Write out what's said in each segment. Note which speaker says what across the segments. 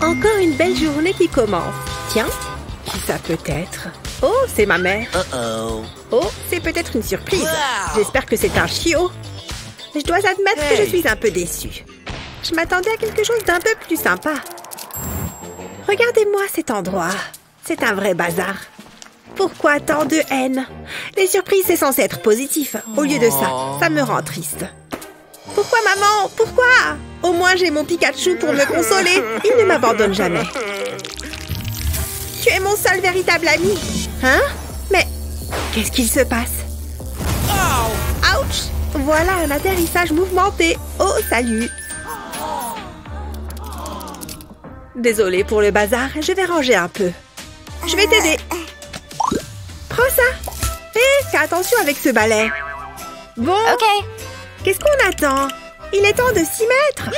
Speaker 1: Encore une belle journée qui commence. Tiens, qui ça peut être? Oh, c'est ma mère. Oh, c'est peut-être une surprise. J'espère que c'est un chiot. Je dois admettre que je suis un peu déçue. Je m'attendais à quelque chose d'un peu plus sympa. Regardez-moi cet endroit. C'est un vrai bazar. Pourquoi tant de haine? Les surprises, c'est censé être positif. Au lieu de ça, ça me rend triste. Pourquoi, maman? Pourquoi? Au moins, j'ai mon Pikachu pour me consoler. Il ne m'abandonne jamais. Tu es mon seul véritable ami. Hein? Mais qu'est-ce qu'il se passe? Ouch! Voilà un atterrissage mouvementé. Oh, salut! Désolée pour le bazar, je vais ranger un peu. Je vais t'aider. Prends ça. Hé, fais attention avec ce balai. Bon.
Speaker 2: OK.
Speaker 1: Qu'est-ce qu'on attend? Il est temps de s'y mettre.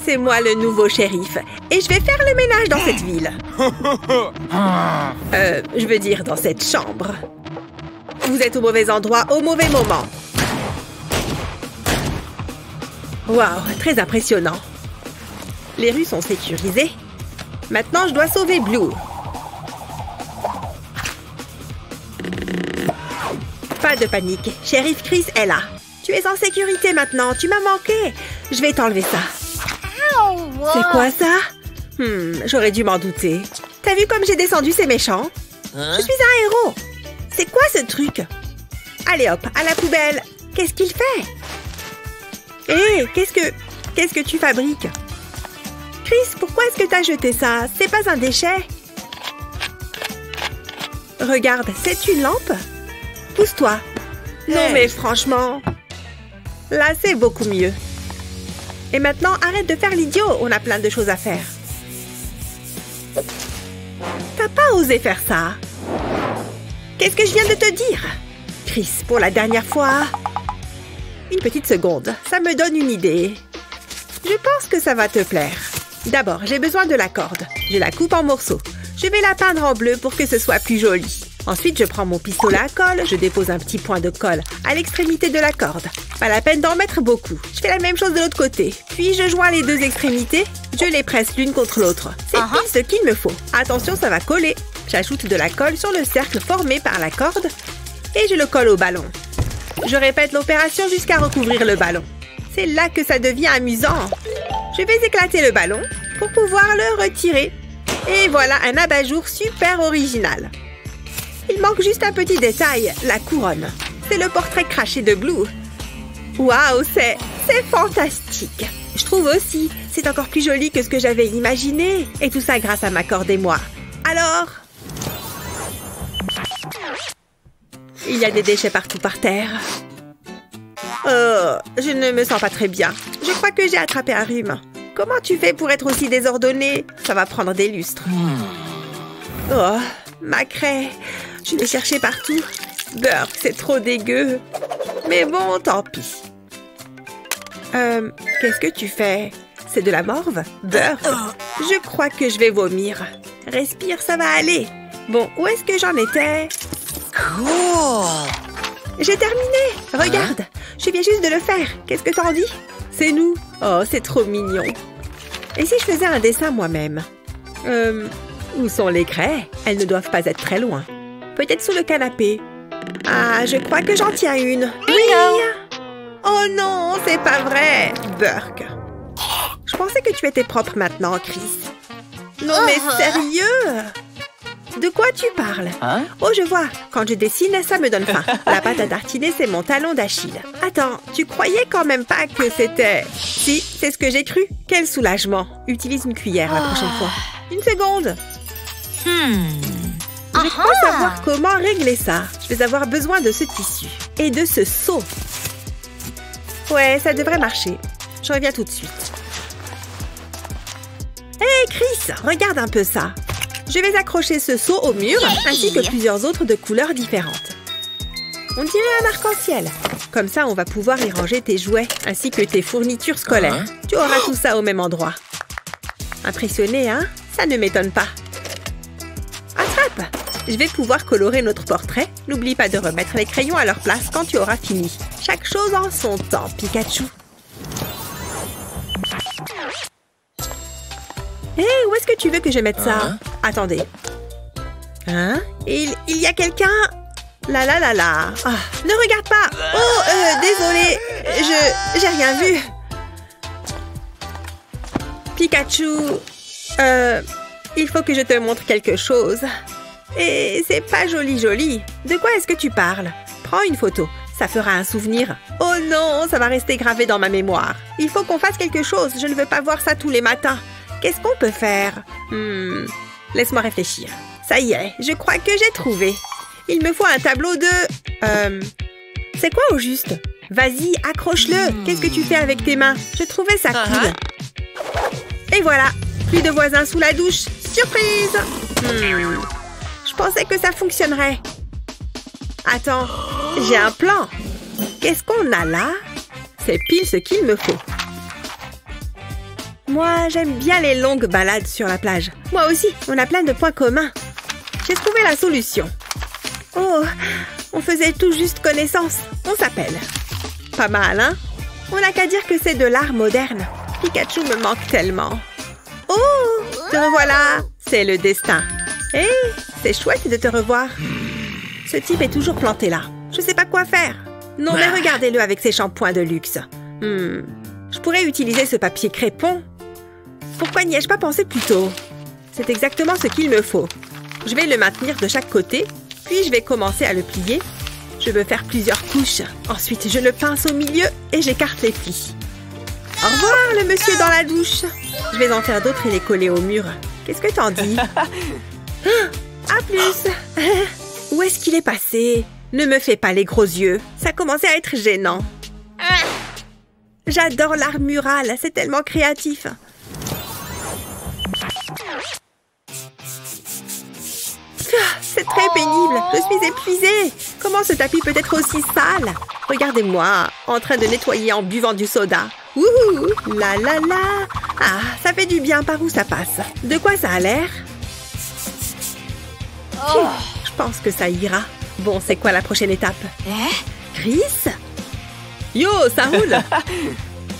Speaker 1: C'est moi le nouveau shérif. Et je vais faire le ménage dans cette ville. Je veux dire dans cette chambre. Vous êtes au mauvais endroit, au mauvais moment. Waouh, très impressionnant. Les rues sont sécurisées. Maintenant, je dois sauver Blue. Pas de panique. Shérif Chris est là. Tu es en sécurité maintenant. Tu m'as manqué. Je vais t'enlever ça. C'est quoi ça? J'aurais dû m'en douter. T'as vu comme j'ai descendu ces méchants? Je suis un héros. C'est quoi ce truc? Allez hop, à la poubelle. Qu'est-ce qu'il fait? Hé, qu'est-ce que tu fabriques? Chris, pourquoi est-ce que t'as jeté ça? C'est pas un déchet. Regarde, c'est une lampe? Pousse-toi. Non mais franchement... Là, c'est beaucoup mieux. Et maintenant, arrête de faire l'idiot. On a plein de choses à faire. T'as pas osé faire ça. Qu'est-ce que je viens de te dire? Chris, pour la dernière fois... Une petite seconde, ça me donne une idée. Je pense que ça va te plaire. D'abord, j'ai besoin de la corde. Je la coupe en morceaux. Je vais la peindre en bleu pour que ce soit plus joli. Ensuite, je prends mon pistolet à colle. Je dépose un petit point de colle à l'extrémité de la corde. Pas la peine d'en mettre beaucoup. Je fais la même chose de l'autre côté. Puis, je joins les deux extrémités. Je les presse l'une contre l'autre. C'est pile ce qu'il me faut. Attention, ça va coller. J'ajoute de la colle sur le cercle formé par la corde et je le colle au ballon. Je répète l'opération jusqu'à recouvrir le ballon. C'est là que ça devient amusant. Je vais éclater le ballon pour pouvoir le retirer. Et voilà un abat-jour super original. Il manque juste un petit détail, la couronne. C'est le portrait craché de Blue. Waouh, c'est fantastique. Je trouve aussi, c'est encore plus joli que ce que j'avais imaginé. Et tout ça grâce à ma corde et moi. Alors... Il y a des déchets partout par terre. Je ne me sens pas très bien. Je crois que j'ai attrapé un rhume. Comment tu fais pour être aussi désordonné? Ça va prendre des lustres. Oh, ma craie. Je l'ai cherché partout. Burk, c'est trop dégueu. Mais bon, tant pis. Qu'est-ce que tu fais? C'est de la morve? Burk, je crois que je vais vomir. Respire, ça va aller. Bon, où est-ce que j'en étais?
Speaker 2: Cool!
Speaker 1: J'ai terminé! Regarde! Je viens juste de le faire. Qu'est-ce que t'en dis? C'est nous. Oh, c'est trop mignon. Et si je faisais un dessin moi-même? Où sont les craies? Elles ne doivent pas être très loin. Peut-être sous le canapé. Ah, je crois que j'en tiens une. Oui! Oh non, c'est pas vrai! Burk. Je pensais que tu étais propre maintenant, Chris. Non mais sérieux? De quoi tu parles? Oh, je vois. Quand je dessine, ça me donne faim. La pâte à tartiner, c'est mon talon d'Achille. Attends, tu croyais quand même pas que c'était... Si, c'est ce que j'ai cru. Quel soulagement. Utilise une cuillère la prochaine fois. Une seconde. Je crois savoir comment régler ça. Je vais avoir besoin de ce tissu. Et de ce seau. Ouais, ça devrait marcher. Je reviens tout de suite. Hé, Chris, regarde un peu ça. Je vais accrocher ce seau au mur, ainsi que plusieurs autres de couleurs différentes. On dirait un arc-en-ciel. Comme ça, on va pouvoir y ranger tes jouets, ainsi que tes fournitures scolaires. Tu auras tout ça au même endroit. Impressionné, hein? Ça ne m'étonne pas. Attrape! Je vais pouvoir colorer notre portrait. N'oublie pas de remettre les crayons à leur place quand tu auras fini. Chaque chose en son temps, Pikachu. Hé, où est-ce que tu veux que je mette ça? Attendez. Hein? Il y a quelqu'un? Là. Ah, ne regarde pas! Oh, désolé. J'ai rien vu. Pikachu, il faut que je te montre quelque chose. Et c'est pas joli. De quoi est-ce que tu parles? Prends une photo, ça fera un souvenir. Oh non, ça va rester gravé dans ma mémoire. Il faut qu'on fasse quelque chose, je ne veux pas voir ça tous les matins. Qu'est-ce qu'on peut faire? Laisse-moi réfléchir. Ça y est, je crois que j'ai trouvé. Il me faut un tableau de... C'est quoi au juste? Vas-y, accroche-le. Qu'est-ce que tu fais avec tes mains? Je trouvais ça cool. Et voilà, plus de voisins sous la douche. Surprise! Je pensais que ça fonctionnerait. Attends, j'ai un plan. Qu'est-ce qu'on a là? C'est pile ce qu'il me faut. Moi, j'aime bien les longues balades sur la plage. Moi aussi, on a plein de points communs. J'ai trouvé la solution. Oh, on faisait tout juste connaissance. On s'appelle. Pas mal, hein? On n'a qu'à dire que c'est de l'art moderne. Pikachu me manque tellement. Oh, te revoilà. C'est le destin. Hé, c'est chouette de te revoir. Ce type est toujours planté là. Je sais pas quoi faire. Non, mais regardez-le avec ses shampoings de luxe. Je pourrais utiliser ce papier crépon. Pourquoi n'y ai-je pas pensé plus tôt? C'est exactement ce qu'il me faut. Je vais le maintenir de chaque côté, puis je vais commencer à le plier. Je veux faire plusieurs couches. Ensuite, je le pince au milieu et j'écarte les plis. Au revoir, le monsieur dans la douche. Je vais en faire d'autres et les coller au mur. Qu'est-ce que t'en dis? À plus. Où est-ce qu'il est passé? Ne me fais pas les gros yeux. Ça commençait à être gênant. J'adore l'art mural. C'est tellement créatif. C'est très pénible. Je suis épuisée. Comment ce tapis peut être aussi sale? Regardez-moi, en train de nettoyer en buvant du soda. Wouhou! La. Ah, ça fait du bien. Par où ça passe? De quoi ça a l'air? Je pense que ça ira. Bon, c'est quoi la prochaine étape? Chris? Yo, ça roule!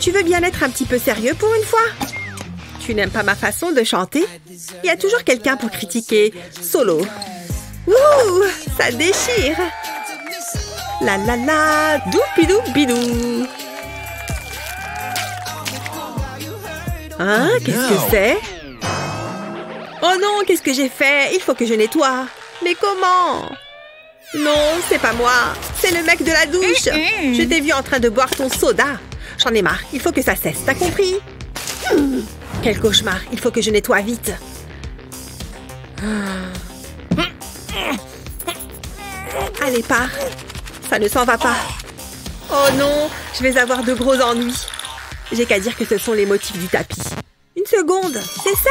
Speaker 1: Tu veux bien être un petit peu sérieux pour une fois? Tu n'aimes pas ma façon de chanter? Il y a toujours quelqu'un pour critiquer. Solo. Ouh, ça déchire! La, doupidou-bidou! Hein, qu'est-ce que c'est? Oh non, qu'est-ce que j'ai fait? Il faut que je nettoie. Mais comment? Non, c'est pas moi. C'est le mec de la douche. Je t'ai vu en train de boire ton soda. J'en ai marre. Il faut que ça cesse. T'as compris? Quel cauchemar. Il faut que je nettoie vite. Allez, pars. Ça ne s'en va pas. Oh non, je vais avoir de gros ennuis. J'ai qu'à dire que ce sont les motifs du tapis. Une seconde, c'est ça!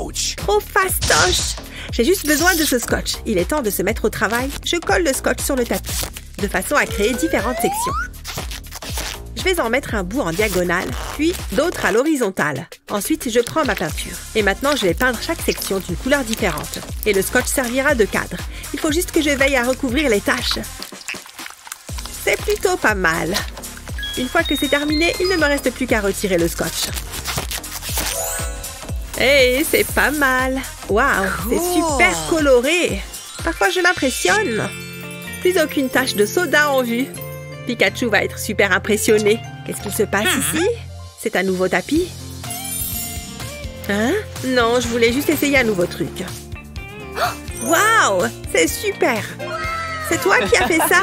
Speaker 2: Ouch!
Speaker 1: Trop fastoche! J'ai juste besoin de ce scotch. Il est temps de se mettre au travail. Je colle le scotch sur le tapis, de façon à créer différentes sections. Je vais en mettre un bout en diagonale, puis d'autres à l'horizontale. Ensuite, je prends ma peinture. Et maintenant, je vais peindre chaque section d'une couleur différente. Et le scotch servira de cadre. Il faut juste que je veille à recouvrir les taches. C'est plutôt pas mal. Une fois que c'est terminé, il ne me reste plus qu'à retirer le scotch. Hey, c'est pas mal. Waouh, c'est super coloré. Parfois, je m'impressionne. Plus aucune tache de soda en vue. Pikachu va être super impressionné. Qu'est-ce qui se passe ici? C'est un nouveau tapis? Hein? Non, je voulais juste essayer un nouveau truc. Waouh, c'est super. C'est toi qui as fait ça?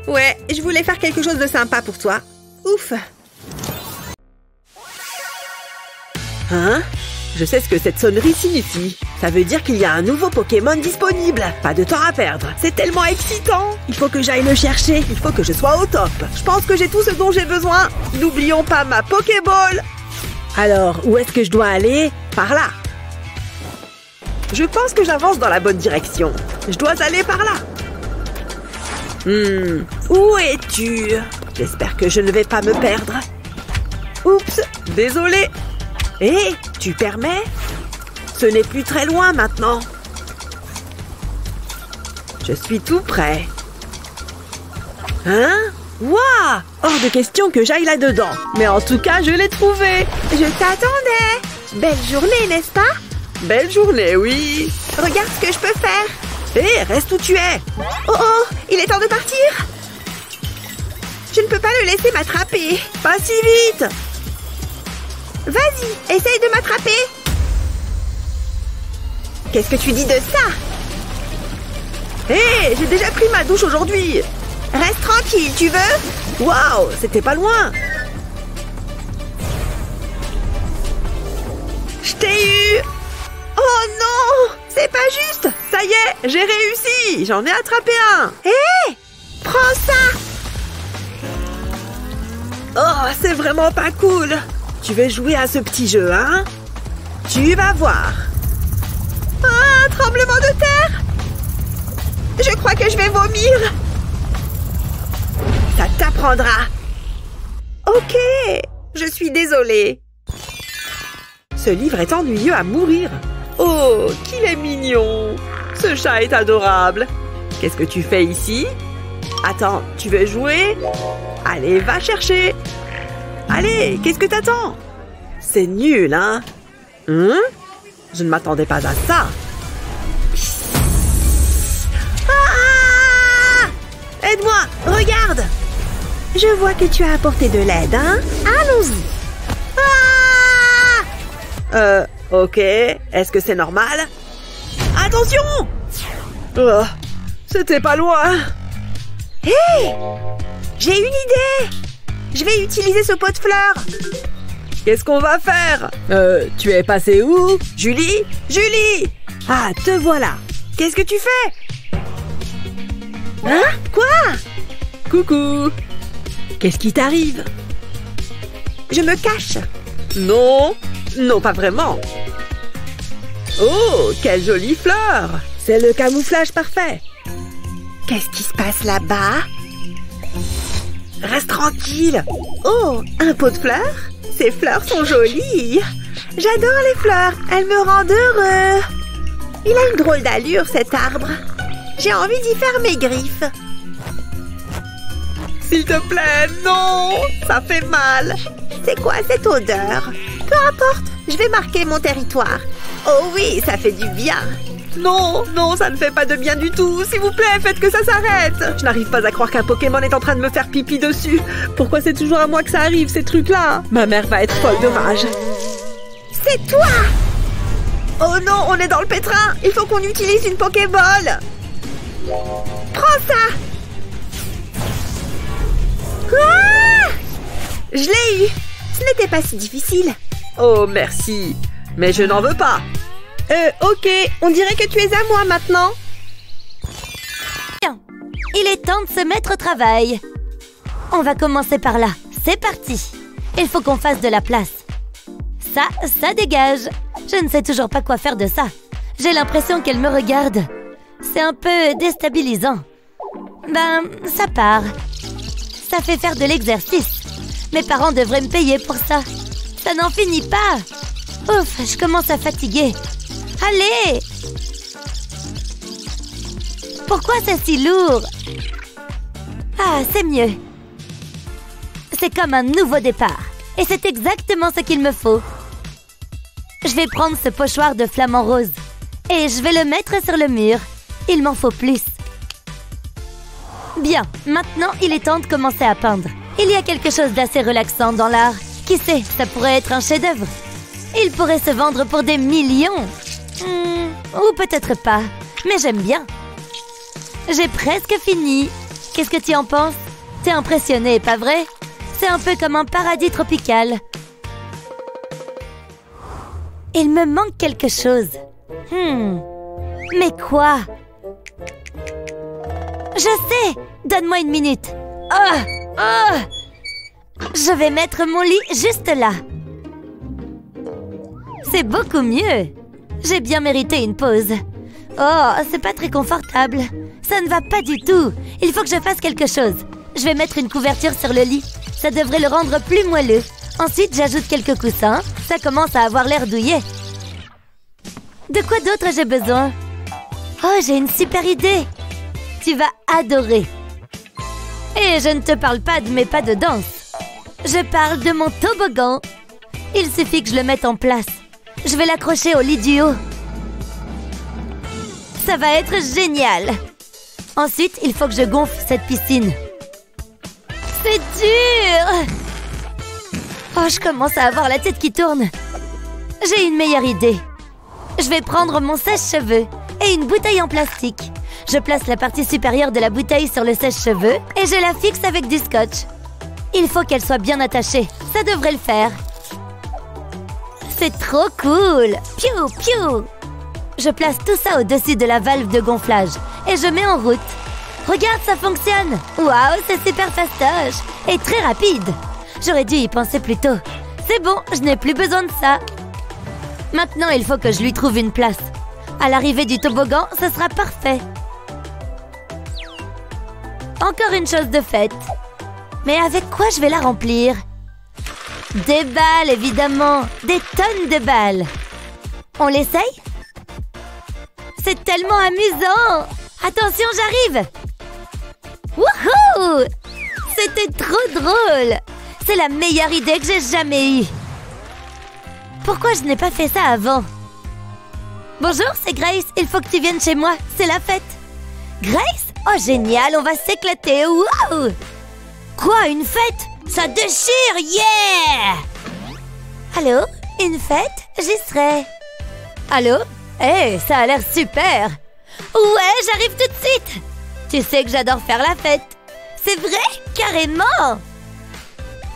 Speaker 1: Ouais, je voulais faire quelque chose de sympa pour toi. Ouf. Hein? Je sais ce que cette sonnerie signifie. Ça veut dire qu'il y a un nouveau Pokémon disponible. Pas de temps à perdre. C'est tellement excitant. Il faut que j'aille le chercher. Il faut que je sois au top. Je pense que j'ai tout ce dont j'ai besoin. N'oublions pas ma Pokéball. Alors, où est-ce que je dois aller? Par là. Je pense que j'avance dans la bonne direction. Je dois aller par là. Où es-tu? J'espère que je ne vais pas me perdre. Oups, désolé. Hé, tu permets? Ce n'est plus très loin maintenant. Je suis tout près. Hein? Waouh! Hors de question que j'aille là-dedans. Mais en tout cas, je l'ai trouvé.
Speaker 2: Je t'attendais. Belle journée, n'est-ce pas?
Speaker 1: Belle journée, oui.
Speaker 2: Regarde ce que je peux faire.
Speaker 1: Hé, reste où tu es.
Speaker 2: Oh oh, il est temps de partir. Je ne peux pas le laisser m'attraper.
Speaker 1: Pas si vite.
Speaker 2: Vas-y, essaye de m'attraper. Qu'est-ce que tu dis de ça?
Speaker 1: Hé, j'ai déjà pris ma douche aujourd'hui.
Speaker 2: Reste tranquille, tu veux?
Speaker 1: Waouh, c'était pas loin. Je t'ai eu.
Speaker 2: Oh non, c'est pas juste.
Speaker 1: Ça y est, j'ai réussi. J'en ai attrapé un.
Speaker 2: Hé, prends ça.
Speaker 1: Oh, c'est vraiment pas cool. Tu veux jouer à ce petit jeu, hein? Tu vas voir.
Speaker 2: Un tremblement de terre. Je crois que je vais vomir.
Speaker 1: Ça t'apprendra.
Speaker 2: Ok, je suis désolée.
Speaker 1: Ce livre est ennuyeux à mourir. Oh, qu'il est mignon. Ce chat est adorable. Qu'est-ce que tu fais ici? Attends, tu veux jouer? Allez, va chercher. Allez, qu'est-ce que t'attends? C'est nul, hein? Je ne m'attendais pas à ça.
Speaker 2: Ah! Aide-moi, regarde. Je vois que tu as apporté de l'aide, hein? Allons-y. Ah!
Speaker 1: Ok. Est-ce que c'est normal? Attention! Oh, c'était pas loin.
Speaker 2: Hé! J'ai une idée! Je vais utiliser ce pot de fleurs.
Speaker 1: Qu'est-ce qu'on va faire? Tu es passé où? Julie? Julie! Ah, te voilà. Qu'est-ce que tu fais?
Speaker 2: Hein? Quoi?
Speaker 1: Coucou! Qu'est-ce qui t'arrive?
Speaker 2: Je me cache.
Speaker 1: Non, non, pas vraiment. Oh, quelle jolie fleur! C'est le camouflage parfait.
Speaker 2: Qu'est-ce qui se passe là-bas?
Speaker 1: Reste tranquille.
Speaker 2: Oh, un pot de fleurs? Ces fleurs sont jolies. J'adore les fleurs, elles me rendent heureux. Il a une drôle d'allure, cet arbre. J'ai envie d'y faire mes griffes.
Speaker 1: S'il te plaît, non! Ça fait mal.
Speaker 2: C'est quoi cette odeur? Peu importe, je vais marquer mon territoire. Oh oui, ça fait du bien.
Speaker 1: Non, non, ça ne fait pas de bien du tout. S'il vous plaît, faites que ça s'arrête. Je n'arrive pas à croire qu'un Pokémon est en train de me faire pipi dessus. Pourquoi c'est toujours à moi que ça arrive, ces trucs-là? Ma mère va être folle de rage.
Speaker 2: C'est toi! Oh non, on est dans le pétrin. Il faut qu'on utilise une Pokéball. Prends ça! Ah! Je l'ai eu. Ce n'était pas si difficile.
Speaker 1: Oh, merci. Mais je n'en veux pas.
Speaker 2: Ok, on dirait que tu es à moi maintenant.
Speaker 3: Bien, il est temps de se mettre au travail. On va commencer par là. C'est parti. Il faut qu'on fasse de la place. Ça dégage. Je ne sais toujours pas quoi faire de ça. J'ai l'impression qu'elle me regarde. C'est un peu déstabilisant. Ben, ça part. Ça fait faire de l'exercice. Mes parents devraient me payer pour ça. Ça n'en finit pas. Ouf, je commence à fatiguer. Allez! Pourquoi c'est si lourd? Ah, c'est mieux. C'est comme un nouveau départ. Et c'est exactement ce qu'il me faut. Je vais prendre ce pochoir de flamant rose. Et je vais le mettre sur le mur. Il m'en faut plus. Bien, maintenant il est temps de commencer à peindre. Il y a quelque chose d'assez relaxant dans l'art. Qui sait, ça pourrait être un chef-d'œuvre. Il pourrait se vendre pour des millions. Ou peut-être pas, mais j'aime bien. J'ai presque fini. Qu'est-ce que tu en penses? T'es impressionné, pas vrai? C'est un peu comme un paradis tropical. Il me manque quelque chose. Mais quoi? Je sais! Donne-moi une minute. Je vais mettre mon lit juste là. C'est beaucoup mieux. J'ai bien mérité une pause. Oh, c'est pas très confortable. Ça ne va pas du tout. Il faut que je fasse quelque chose. Je vais mettre une couverture sur le lit. Ça devrait le rendre plus moelleux. Ensuite, j'ajoute quelques coussins. Ça commence à avoir l'air douillet. De quoi d'autre j'ai besoin? Oh, j'ai une super idée. Tu vas adorer. Et je ne te parle pas de mes pas de danse. Je parle de mon toboggan. Il suffit que je le mette en place. Je vais l'accrocher au lit du haut. Ça va être génial. Ensuite, il faut que je gonfle cette piscine. C'est dur! Oh, je commence à avoir la tête qui tourne. J'ai une meilleure idée. Je vais prendre mon sèche-cheveux et une bouteille en plastique. Je place la partie supérieure de la bouteille sur le sèche-cheveux et je la fixe avec du scotch. Il faut qu'elle soit bien attachée. Ça devrait le faire. C'est trop cool! Piou, piou! Je place tout ça au-dessus de la valve de gonflage et je mets en route. Regarde, ça fonctionne! Waouh, c'est super fastoche et très rapide. J'aurais dû y penser plus tôt. C'est bon, je n'ai plus besoin de ça. Maintenant, il faut que je lui trouve une place. À l'arrivée du toboggan, ce sera parfait. Encore une chose de faite. Mais avec quoi je vais la remplir? Des balles, évidemment. Des tonnes de balles. On l'essaye? C'est tellement amusant! Attention, j'arrive! Wouhou! C'était trop drôle! C'est la meilleure idée que j'ai jamais eue. Pourquoi je n'ai pas fait ça avant? Bonjour, c'est Grace. Il faut que tu viennes chez moi. C'est la fête. Grace? Oh, génial, on va s'éclater. Waouh! Quoi, une fête? Ça déchire, yeah! Allô? Une fête? J'y serai. Allô? Hey, ça a l'air super! Ouais, j'arrive tout de suite! Tu sais que j'adore faire la fête. C'est vrai? Carrément!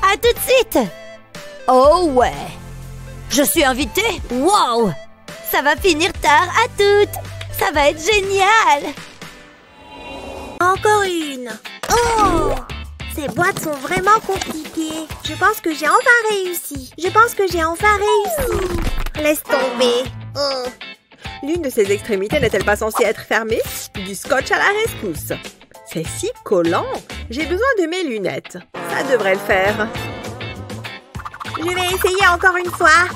Speaker 3: À tout de suite! Oh ouais! Je suis invitée? Wow! Ça va finir tard, à toutes! Ça va être génial!
Speaker 2: Encore une. Oh! Ces boîtes sont vraiment compliquées. Je pense que j'ai enfin réussi. Laisse tomber. Oh.
Speaker 1: L'une de ses extrémités n'est-elle pas censée être fermée? Du scotch à la rescousse. C'est si collant. J'ai besoin de mes lunettes. Ça devrait le faire.
Speaker 2: Je vais essayer encore une fois.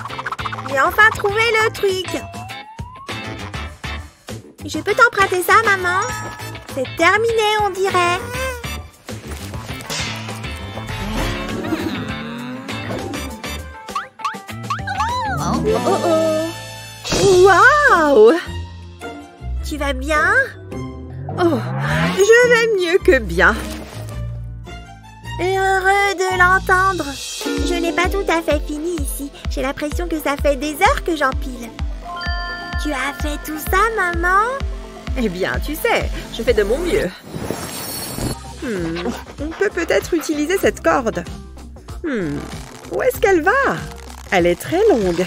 Speaker 2: J'ai enfin trouvé le truc. Je peux t'emprunter ça, maman? C'est terminé, on dirait.
Speaker 1: Oh oh! Waouh!
Speaker 2: Tu vas bien?
Speaker 1: Oh, je vais mieux que bien.
Speaker 2: Heureux de l'entendre. Je n'ai pas tout à fait fini ici. J'ai l'impression que ça fait des heures que j'empile. Tu as fait tout ça, maman?
Speaker 1: Eh bien, tu sais, je fais de mon mieux. On peut peut-être utiliser cette corde. Où est-ce qu'elle va? Elle est très longue.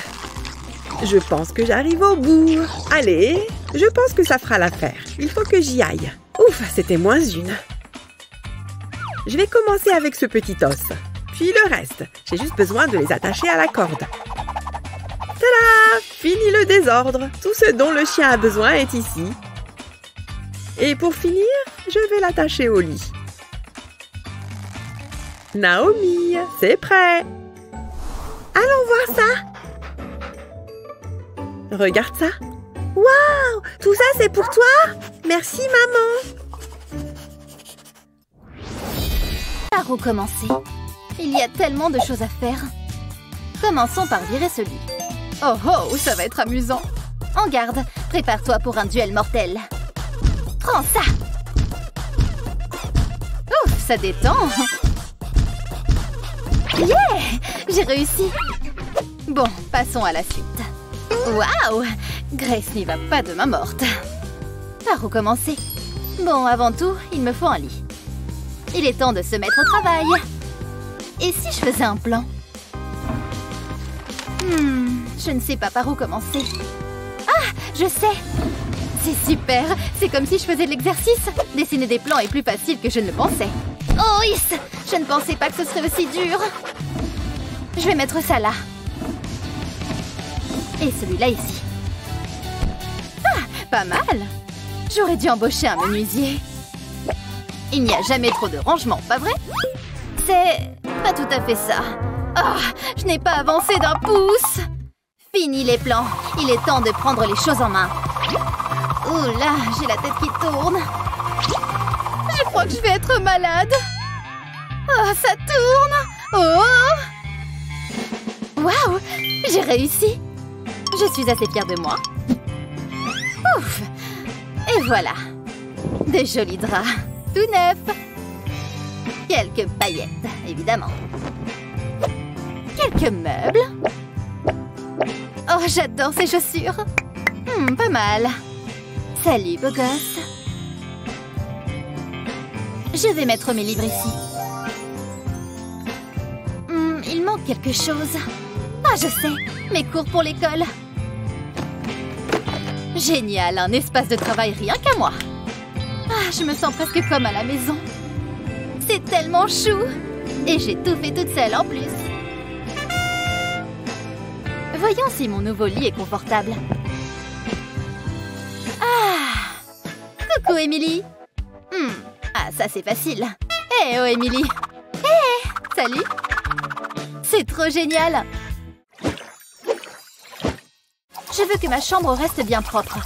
Speaker 1: Je pense que j'arrive au bout. Allez, je pense que ça fera l'affaire. Il faut que j'y aille. Ouf, c'était moins une. Je vais commencer avec ce petit os. Puis le reste. J'ai juste besoin de les attacher à la corde. Tada! Fini le désordre. Tout ce dont le chien a besoin est ici. Et pour finir, je vais l'attacher au lit. Naomi, c'est prêt.
Speaker 2: Allons voir ça.
Speaker 1: Regarde ça.
Speaker 2: Waouh! Tout ça, c'est pour toi? Merci, maman.
Speaker 4: Par où commencer? Il y a tellement de choses à faire. Commençons par virer ce lit. Oh oh, ça va être amusant. En garde, prépare-toi pour un duel mortel. Prends ça! Ouf, ça détend. Yeah! J'ai réussi. Bon, passons à la suite. Waouh! Grace n'y va pas de main morte. Par où commencer? Bon, avant tout, il me faut un lit. Il est temps de se mettre au travail. Et si je faisais un plan? Je ne sais pas par où commencer. Ah, je sais! C'est super! C'est comme si je faisais de l'exercice. Dessiner des plans est plus facile que je ne le pensais. Oh, yes! Je ne pensais pas que ce serait aussi dur. Je vais mettre ça là. Et celui-là ici. Ah, pas mal! J'aurais dû embaucher un menuisier. Il n'y a jamais trop de rangement, pas vrai? C'est pas tout à fait ça. Oh, je n'ai pas avancé d'un pouce. Fini les plans. Il est temps de prendre les choses en main. Ouh là, j'ai la tête qui tourne. Je crois que je vais être malade. Oh, ça tourne! Oh! Waouh! J'ai réussi! Je suis assez fière de moi. Ouf! Et voilà! De jolis draps, tout neufs. Quelques paillettes, évidemment. Quelques meubles. Oh, j'adore ces chaussures! Pas mal. Salut, beau gosse. Je vais mettre mes livres ici. Il manque quelque chose. Ah, je sais, mes cours pour l'école. Génial, un espace de travail rien qu'à moi. Ah, je me sens presque comme à la maison. C'est tellement chou. Et j'ai tout fait toute seule en plus. Voyons si mon nouveau lit est confortable. Ah! Coucou, Emily. Ah, ça c'est facile. Oh, Emily. Salut. C'est trop génial. Je veux que ma chambre reste bien propre.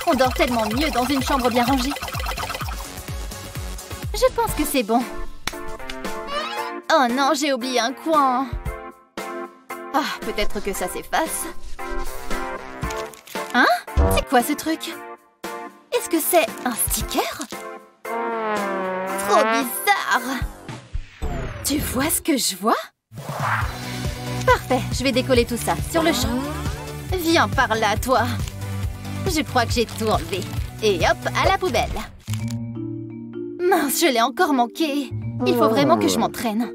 Speaker 4: On dort tellement mieux dans une chambre bien rangée. Je pense que c'est bon. Oh non, j'ai oublié un coin. Ah, peut-être que ça s'efface. Hein? C'est quoi ce truc? Est-ce que c'est un sticker? Trop bizarre. Tu vois ce que je vois? Parfait, je vais décoller tout ça sur le champ. Viens par là, toi. Je crois que j'ai tout enlevé. Et hop, à la poubelle. Mince, je l'ai encore manqué. Il faut vraiment que je m'entraîne.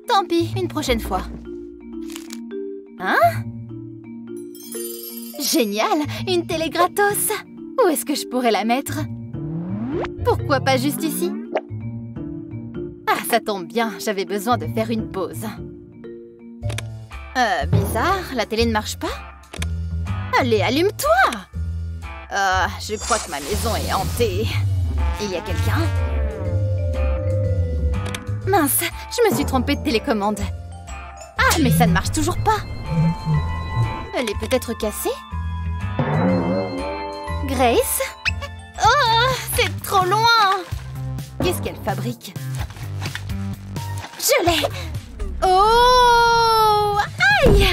Speaker 4: Tant pis, une prochaine fois. Hein? Génial, une télé gratos. Où est-ce que je pourrais la mettre? Pourquoi pas juste ici? Ah, ça tombe bien, j'avais besoin de faire une pause. Bizarre, la télé ne marche pas? Allez, allume-toi! Je crois que ma maison est hantée. Il y a quelqu'un? Mince, je me suis trompée de télécommande. Ah, mais ça ne marche toujours pas. Elle est peut-être cassée? Grace? Oh, c'est trop loin! Qu'est-ce qu'elle fabrique? Je l'ai! Oh! Aïe!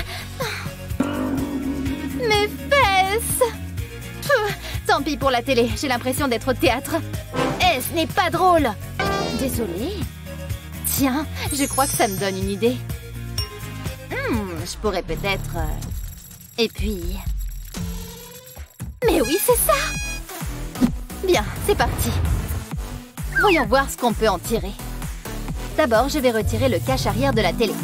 Speaker 4: Mes fesses! Tant pis pour la télé, j'ai l'impression d'être au théâtre. Ce n'est pas drôle! Désolée. Tiens, je crois que ça me donne une idée. Je pourrais peut-être... Et puis... Mais oui, c'est ça! Bien, c'est parti. Voyons voir ce qu'on peut en tirer. D'abord, je vais retirer le cache arrière de la télé.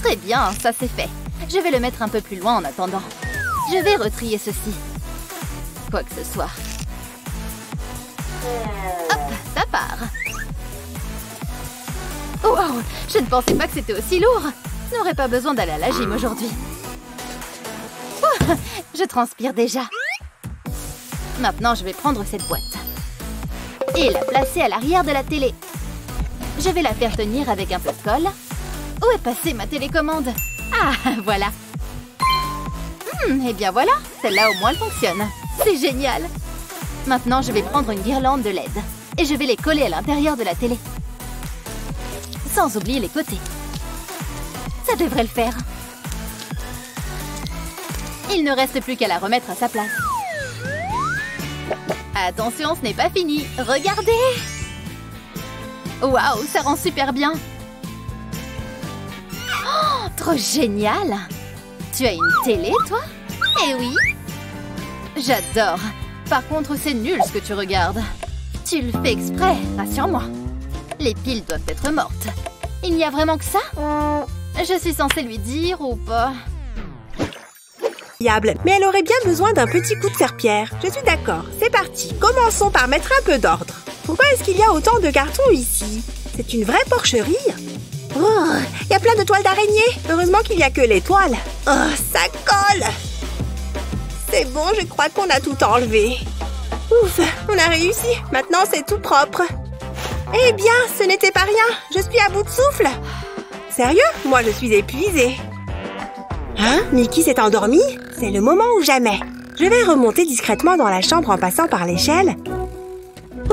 Speaker 4: Très bien, ça c'est fait. Je vais le mettre un peu plus loin en attendant. Je vais retrier ceci. Quoi que ce soit. Hop, ça part. Wow, je ne pensais pas que c'était aussi lourd. Je n'aurais pas besoin d'aller à la gym aujourd'hui. Je transpire déjà. Maintenant, je vais prendre cette boîte. Et la placer à l'arrière de la télé. Je vais la faire tenir avec un peu de colle. Où est passée ma télécommande? Ah, voilà. Eh bien voilà, celle-là au moins elle fonctionne. C'est génial. Maintenant, je vais prendre une guirlande de LED. Et je vais les coller à l'intérieur de la télé. Sans oublier les côtés. Ça devrait le faire. Il ne reste plus qu'à la remettre à sa place. Attention, ce n'est pas fini. Regardez! Waouh, ça rend super bien. Oh, trop génial! Tu as une télé, toi? Eh oui! J'adore. Par contre, c'est nul ce que tu regardes. Tu le fais exprès, rassure-moi. Les piles doivent être mortes. Il n'y a vraiment que ça? Je suis censée lui dire ou pas?
Speaker 1: Mais elle aurait bien besoin d'un petit coup de serpillère. Je suis d'accord. C'est parti. Commençons par mettre un peu d'ordre. Pourquoi est-ce qu'il y a autant de cartons ici? C'est une vraie porcherie. Oh, il y a plein de toiles d'araignée. Heureusement qu'il n'y a que les toiles. Oh, ça colle. C'est bon, je crois qu'on a tout enlevé. Ouf, on a réussi. Maintenant, c'est tout propre. Eh bien, ce n'était pas rien. Je suis à bout de souffle. Sérieux? Moi, je suis épuisée. Hein? Mickey s'est endormi? C'est le moment ou jamais. Je vais remonter discrètement dans la chambre en passant par l'échelle.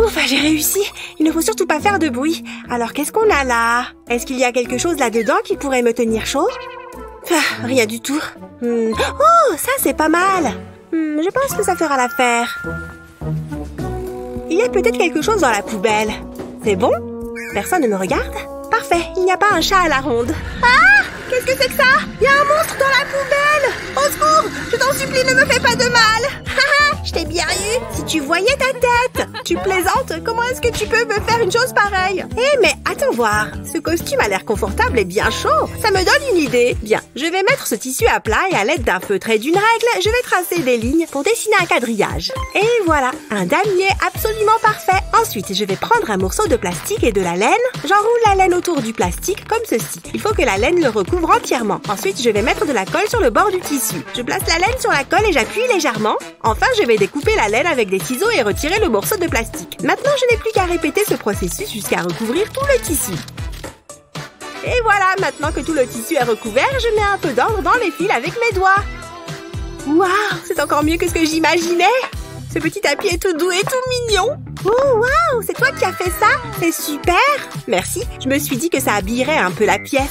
Speaker 1: Ouf, j'ai réussi. Il ne faut surtout pas faire de bruit. Alors, qu'est-ce qu'on a là? Est-ce qu'il y a quelque chose là-dedans qui pourrait me tenir chaud? Ah, rien du tout. Oh, ça, c'est pas mal. Je pense que ça fera l'affaire. Il y a peut-être quelque chose dans la poubelle. C'est bon? Personne ne me regarde? Parfait, il n'y a pas un chat à la ronde. Ah! Qu'est-ce que c'est que ça? Il y a un monstre dans la poubelle! Au secours! Je t'en supplie, ne me fais pas de mal! Haha! Je t'ai bien eu! Si tu voyais ta tête! Tu plaisantes? Comment est-ce que tu peux me faire une chose pareille? Eh, mais attends voir! Ce costume a l'air confortable et bien chaud! Ça me donne une idée! Bien, je vais mettre ce tissu à plat et à l'aide d'un feutre et d'une règle, je vais tracer des lignes pour dessiner un quadrillage. Et voilà! Un damier absolument parfait! Ensuite, je vais prendre un morceau de plastique et de la laine. J'enroule la laine autour du plastique comme ceci. Il faut que la laine le recouvre entièrement. Ensuite, je vais mettre de la colle sur le bord du tissu. Je place la laine sur la colle et j'appuie légèrement. Enfin, je vais découper la laine avec des ciseaux et retirer le morceau de plastique. Maintenant, je n'ai plus qu'à répéter ce processus jusqu'à recouvrir tout le tissu. Et voilà, maintenant que tout le tissu est recouvert, je mets un peu d'ordre dans les fils avec mes doigts. Waouh, c'est encore mieux que ce que j'imaginais. Ce petit tapis est tout doux et tout mignon. Oh, waouh, c'est toi qui as fait ça? C'est super. Merci, je me suis dit que ça habillerait un peu la pièce.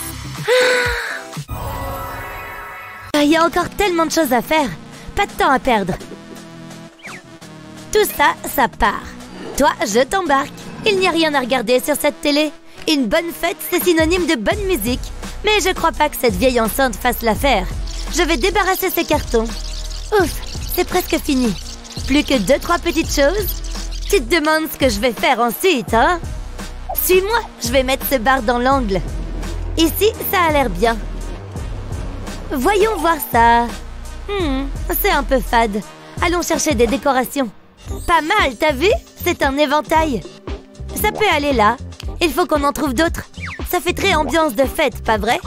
Speaker 3: Il y a encore tellement de choses à faire. Pas de temps à perdre. Tout ça, ça part. Toi, je t'embarque. Il n'y a rien à regarder sur cette télé. Une bonne fête, c'est synonyme de bonne musique. Mais je crois pas que cette vieille enceinte fasse l'affaire. Je vais débarrasser ces cartons. Ouf, c'est presque fini. Plus que 2-3 petites choses. Tu te demandes ce que je vais faire ensuite, hein? Suis-moi, je vais mettre ce bar dans l'angle. Ici, ça a l'air bien. Voyons voir ça. C'est un peu fade. Allons chercher des décorations. Pas mal, t'as vu? C'est un éventail. Ça peut aller là. Il faut qu'on en trouve d'autres. Ça fait très ambiance de fête, pas vrai?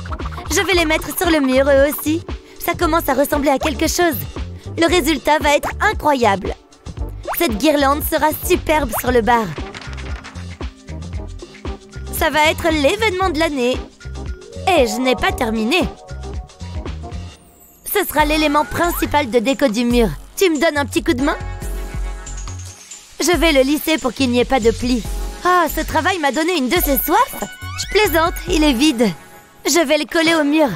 Speaker 3: Je vais les mettre sur le mur, eux aussi. Ça commence à ressembler à quelque chose. Le résultat va être incroyable. Cette guirlande sera superbe sur le bar. Ça va être l'événement de l'année. Et je n'ai pas terminé. Ce sera l'élément principal de déco du mur. Tu me donnes un petit coup de main? Je vais le lisser pour qu'il n'y ait pas de plis. Ah, ce travail m'a donné une de ces soifs. Je plaisante, il est vide. Je vais le coller au mur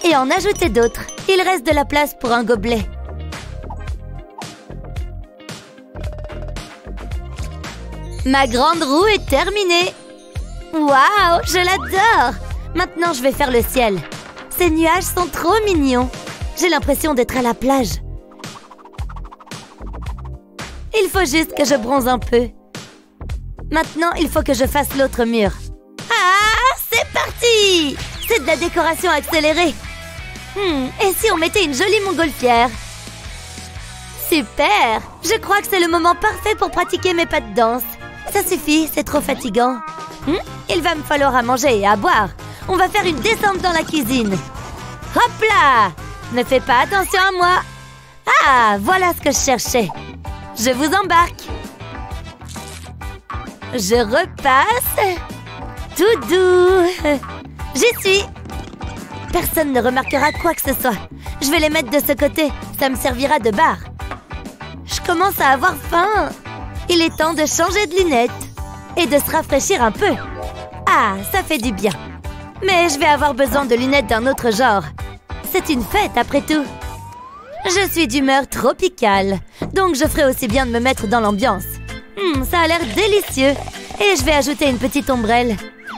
Speaker 3: et en ajouter d'autres. Il reste de la place pour un gobelet. Ma grande roue est terminée. Waouh, je l'adore. Maintenant, je vais faire le ciel. Ces nuages sont trop mignons. J'ai l'impression d'être à la plage. Il faut juste que je bronze un peu. Maintenant, il faut que je fasse l'autre mur. Ah, c'est parti! C'est de la décoration accélérée. Et si on mettait une jolie montgolfière? Super! Je crois que c'est le moment parfait pour pratiquer mes pas de danse. Ça suffit, c'est trop fatigant. Il va me falloir à manger et à boire. On va faire une descente dans la cuisine. Hop là! Ne fais pas attention à moi. Ah, voilà ce que je cherchais. Je vous embarque. Je repasse. Tout doux. J'y suis. Personne ne remarquera quoi que ce soit. Je vais les mettre de ce côté. Ça me servira de bar. Je commence à avoir faim. Il est temps de changer de lunettes. Et de se rafraîchir un peu. Ah, ça fait du bien. Mais je vais avoir besoin de lunettes d'un autre genre. C'est une fête, après tout. Je suis d'humeur tropicale. Donc je ferai aussi bien de me mettre dans l'ambiance. Ça a l'air délicieux. Et je vais ajouter une petite ombrelle.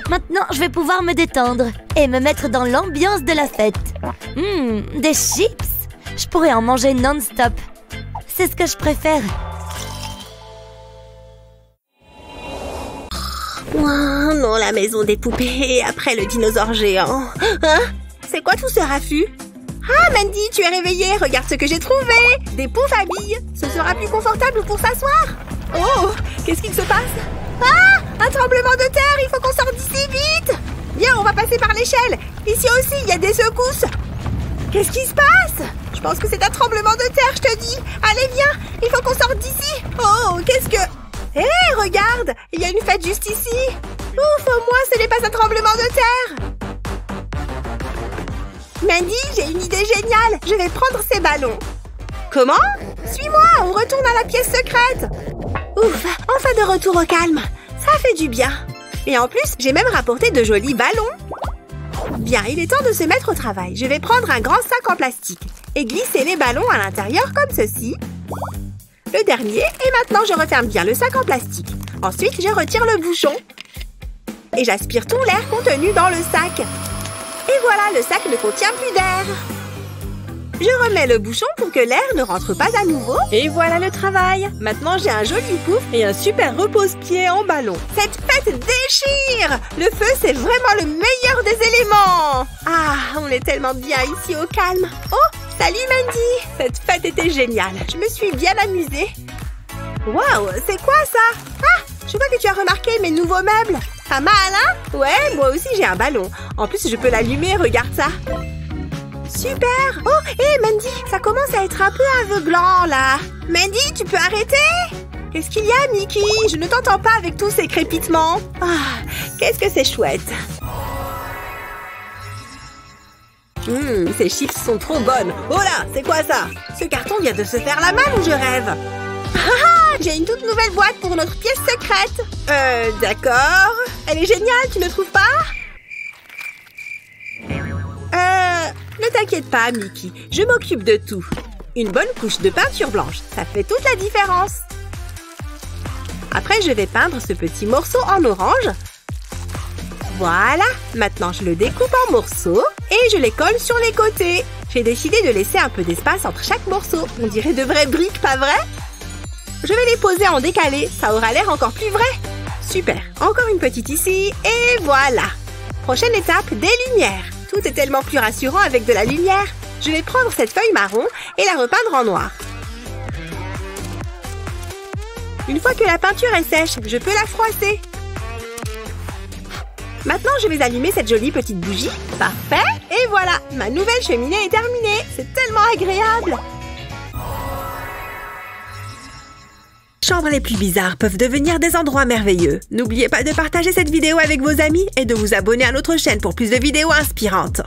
Speaker 3: Maintenant, je vais pouvoir me détendre et me mettre dans l'ambiance de la fête. Des chips. Je pourrais en manger non-stop. C'est ce que je préfère.
Speaker 1: Oh non, la maison des poupées après le dinosaure géant. Hein? C'est quoi tout ce raffut? Ah, Mandy, tu es réveillée. Regarde ce que j'ai trouvé. Des poufs à billes. Ce sera plus confortable pour s'asseoir. Oh, qu'est-ce qu'il se passe? Ah, un tremblement de terre. Il faut qu'on sorte d'ici vite. Viens, on va passer par l'échelle. Ici aussi, il y a des secousses. Qu'est-ce qui se passe? Je pense que c'est un tremblement de terre, je te dis. Allez, viens. Il faut qu'on sorte d'ici. Oh, qu'est-ce que... Hé, regarde. Il y a une fête juste ici. Ouf, au moins, ce n'est pas un tremblement de terre. Mandy, j'ai une idée géniale. Je vais prendre ces ballons. Comment? Suis-moi, on retourne à la pièce secrète. Ouf, enfin de retour au calme. Ça fait du bien. Et en plus, j'ai même rapporté de jolis ballons. Bien, il est temps de se mettre au travail. Je vais prendre un grand sac en plastique et glisser les ballons à l'intérieur comme ceci. Le dernier, et maintenant je referme bien le sac en plastique. Ensuite, je retire le bouchon. Et j'aspire tout l'air contenu dans le sac. Et voilà, le sac ne contient plus d'air. Je remets le bouchon pour que l'air ne rentre pas à nouveau. Et voilà le travail. Maintenant, j'ai un joli pouf et un super repose-pied en ballon. Cette fête déchire! Le feu, c'est vraiment le meilleur des éléments. Ah, on est tellement bien ici au calme. Oh, salut Mandy! Cette fête était géniale. Je me suis bien amusée. Waouh, c'est quoi ça? Ah, je vois que tu as remarqué mes nouveaux meubles. Pas mal, hein? Ouais, moi aussi j'ai un ballon. En plus, je peux l'allumer, regarde ça. Super! Oh, hé Mandy, ça commence à être un peu aveuglant, là. Mandy, tu peux arrêter? Qu'est-ce qu'il y a, Mickey? Je ne t'entends pas avec tous ces crépitements. Ah, qu'est-ce que c'est chouette. Ces chips sont trop bonnes. Oh là, c'est quoi ça? Ce carton vient de se faire la malle ou je rêve? Ah, j'ai une toute nouvelle boîte pour notre pièce secrète. D'accord. Elle est géniale, tu ne trouves pas? Ne t'inquiète pas, Mickey. Je m'occupe de tout. Une bonne couche de peinture blanche, ça fait toute la différence. Après, je vais peindre ce petit morceau en orange. Voilà. Maintenant, je le découpe en morceaux et je les colle sur les côtés. J'ai décidé de laisser un peu d'espace entre chaque morceau. On dirait de vraies briques, pas vrai? Je vais les poser en décalé. Ça aura l'air encore plus vrai. Super. Encore une petite ici. Et voilà. Prochaine étape, des lumières. Tout est tellement plus rassurant avec de la lumière. Je vais prendre cette feuille marron et la repeindre en noir. Une fois que la peinture est sèche, je peux la froisser. Maintenant, je vais allumer cette jolie petite bougie. Parfait. Et voilà, ma nouvelle cheminée est terminée. C'est tellement agréable. Les chambres les plus bizarres peuvent devenir des endroits merveilleux. N'oubliez pas de partager cette vidéo avec vos amis et de vous abonner à notre chaîne pour plus de vidéos inspirantes.